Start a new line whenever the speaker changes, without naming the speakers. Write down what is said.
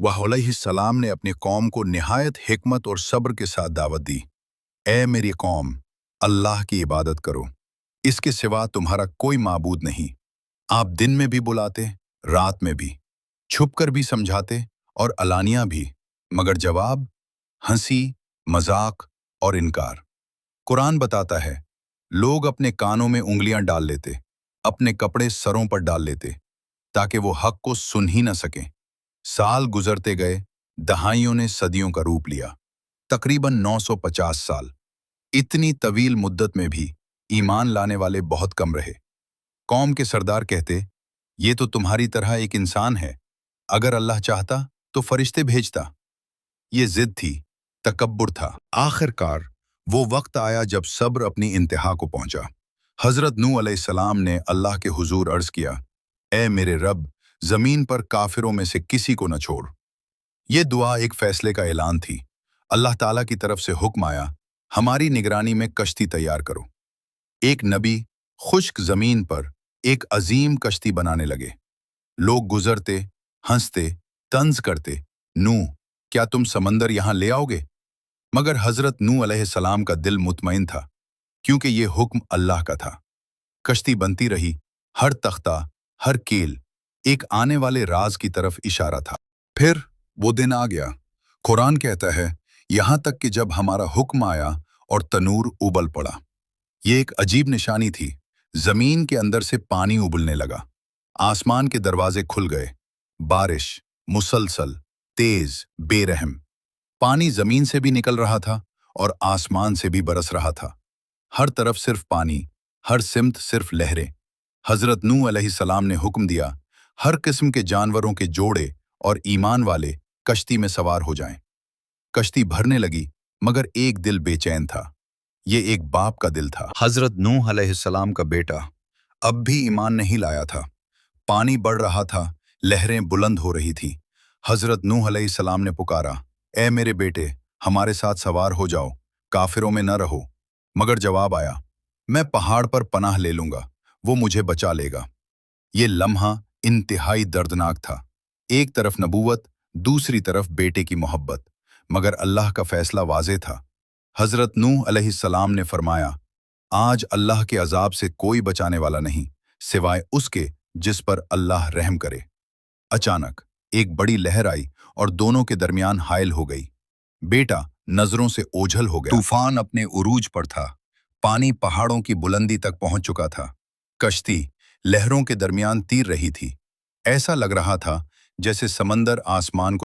अलैहिस्सलाम ने अपनी कौम को निहायत हिकमत और सब्र के साथ दावत दी। ए मेरी कौम, अल्लाह की इबादत करो, इसके सिवा तुम्हारा कोई माबूद नहीं। आप दिन में भी बुलाते, रात में भी, छुप कर भी समझाते और अलानिया भी, मगर जवाब हंसी, मजाक और इनकार। कुरान बताता है, लोग अपने कानों में उंगलियां डाल लेते, अपने कपड़े सरों पर डाल लेते, ताकि वो हक को सुन ही न सकें। साल गुजरते गए, दहाइयों ने सदियों का रूप लिया, तकरीबन 950 साल। इतनी तवील मुद्दत में भी ईमान लाने वाले बहुत कम रहे। कौम के सरदार कहते, ये तो तुम्हारी तरह एक इंसान है, अगर अल्लाह चाहता तो फरिश्ते भेजता। ये जिद थी, तकब्बुर था। आखिरकार वो वक्त आया जब सब्र अपनी इंतहा को पहुंचा। हजरत नूह अलैहिस्सलाम ने अल्लाह के हुजूर अर्ज किया, ए मेरे रब, जमीन पर काफिरों में से किसी को न छोड़। ये दुआ एक फैसले का ऐलान थी। अल्लाह ताला की तरफ से हुक्म आया, हमारी निगरानी में कश्ती तैयार करो। एक नबी खुश्क जमीन पर एक अजीम कश्ती बनाने लगे। लोग गुजरते, हंसते, तंज करते, नूह, क्या तुम समंदर यहां ले आओगे? मगर हजरत नूह अलैहिस्सलाम का दिल मुतमईन था, क्योंकि ये हुक्म अल्लाह का था। कश्ती बनती रही, हर तख्ता, हर कील एक आने वाले राज की तरफ इशारा था। फिर वो दिन आ गया। कुरान कहता है, यहां तक कि जब हमारा हुक्म आया और तनूर उबल पड़ा। ये एक अजीब निशानी थी। जमीन के अंदर से पानी उबलने लगा, आसमान के दरवाजे खुल गए। बारिश मुसलसल, तेज, बेरहम। पानी जमीन से भी निकल रहा था और आसमान से भी बरस रहा था। हर तरफ सिर्फ पानी, हर सिमत सिर्फ लहरें। हजरत नूह अलैहिस्सलाम ने हुक्म दिया, हर किस्म के जानवरों के जोड़े और ईमान वाले कश्ती में सवार हो जाएं। कश्ती भरने लगी, मगर एक दिल बेचैन था। ये एक बाप का दिल था। हजरत नूह अलैहिस्सलाम का बेटा अब भी ईमान नहीं लाया था। पानी बढ़ रहा था, लहरें बुलंद हो रही थी। हजरत नूह अलैहिस्सलाम ने पुकारा, ए मेरे बेटे, हमारे साथ सवार हो जाओ, काफिरों में न रहो। मगर जवाब आया, मैं पहाड़ पर पनाह ले लूंगा, वो मुझे बचा लेगा। ये लम्हा इंतहाई दर्दनाक था। एक तरफ नबूवत, दूसरी तरफ बेटे की मोहब्बत, मगर अल्लाह का फैसला वाज़े था। हजरत नूह अलैहिस्सलाम ने फरमाया, आज अल्लाह के अजाब से कोई बचाने वाला नहीं, सिवाय उसके जिस पर अल्लाह रहम करे। अचानक एक बड़ी लहर आई और दोनों के दरमियान हायल हो गई। बेटा नजरों से ओझल हो गया। तूफान अपने उरूज पर था, पानी पहाड़ों की बुलंदी तक पहुंच चुका था। कश्ती लहरों के दरमियान तीर रही थी। ऐसा लग रहा था जैसे समंदर आसमान को